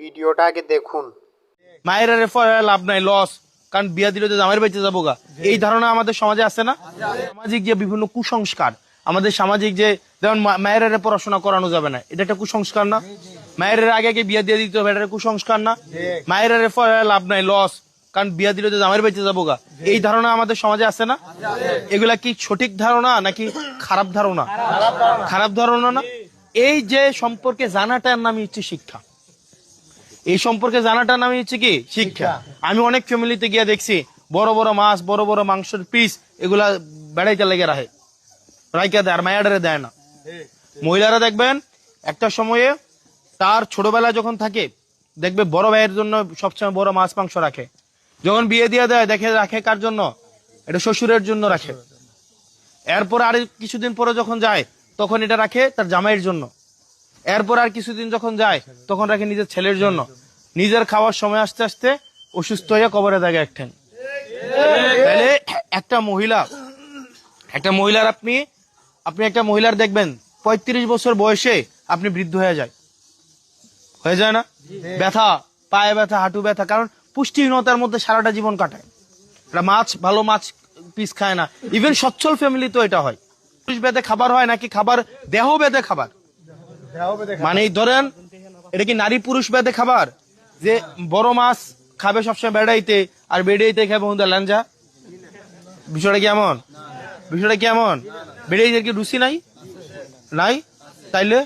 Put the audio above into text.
ভিডিওটা আগে দেখুন। মায়ের রেফারে লাভ নাই, লস, কারণ বিয়া দিলে তো জামাইয়ের বেঁচে যাবো গা, এই ধারণা আমাদের সমাজে আছে না? সামাজিক যে বিভিন্ন কুসংস্কার, আমাদের সামাজিক যে যেমন মায়ের পড়াশোনা করানো যাবে না, এটা একটা কুসংস্কার না? মায়ের আগে আগে বিয়া দিয়ে দিতে হবে, এটা কুসংস্কার না? মায়ের রেফারে লাভ নাই, লস, কারণ বিয়া দিলে তো জামাইয়ের বেঁচে যাবো গা, এই ধারণা আমাদের সমাজে আছে না? এগুলা কি সঠিক ধারণা নাকি খারাপ ধারণা? খারাপ ধারণা না? এই যে সম্পর্কে জানাটার নামই হচ্ছে শিক্ষা। এই সম্পর্কে জানাটার নামই হচ্ছে কি শিক্ষা। আমি অনেক ফ্যামিলিতে গিয়ে দেখছি বড় বড় মাছ, বড় বড় মাংসের পিস এগুলা বেড়াইতে লেগে রাইকা দেয়, আর মায়াডারে দেয় না। মহিলারা দেখবেন একটা সময়ে তার ছোটবেলায় যখন থাকে দেখবে বড় ভাইয়ের জন্য সবসময় বড় মাছ মাংস রাখে, যখন বিয়ে দিয়ে দেয় দেখে রাখে কার জন্য? এটা শ্বশুরের জন্য রাখে। এরপর আর কিছুদিন পরে যখন যায় তখন এটা রাখে তার জামাইয়ের জন্য। এরপর আর কিছুদিন যখন যায় তখন রাখে নিজের ছেলের জন্য। নিজের খাওয়ার সময় আসতে আসতে অসুস্থ হয়ে কবরে থাকে একঠেন। তাহলে একটা মহিলার আপনি একটা মহিলার দেখবেন 35 বছর বয়সে আপনি বৃদ্ধ হয়ে যায় না? ব্যথা, পায়ে ব্যথা, হাঁটু ব্যথা, কারণ পুষ্টিহীনতার মধ্যে সারাটা জীবন কাটায়। ভালো মাছ পিস খায় না। ইভেন সচ্ছল ফ্যামিলি তো এটা হয়। পুরুষ বেদে খাবার হয় নাকি খাবার দেহ বেদে খাবার? মানে ধরেন এটা কি নারী পুরুষ বেদে খাবার? যে বড় মাছ খাবে সবসময় বেড়াইতে, আর বেড়াইতে খাবে বন্ধু ল্যাঞ্জা। বিষয়টা কেমন? বেড়াইতে কি রুচি নাই? তাইলে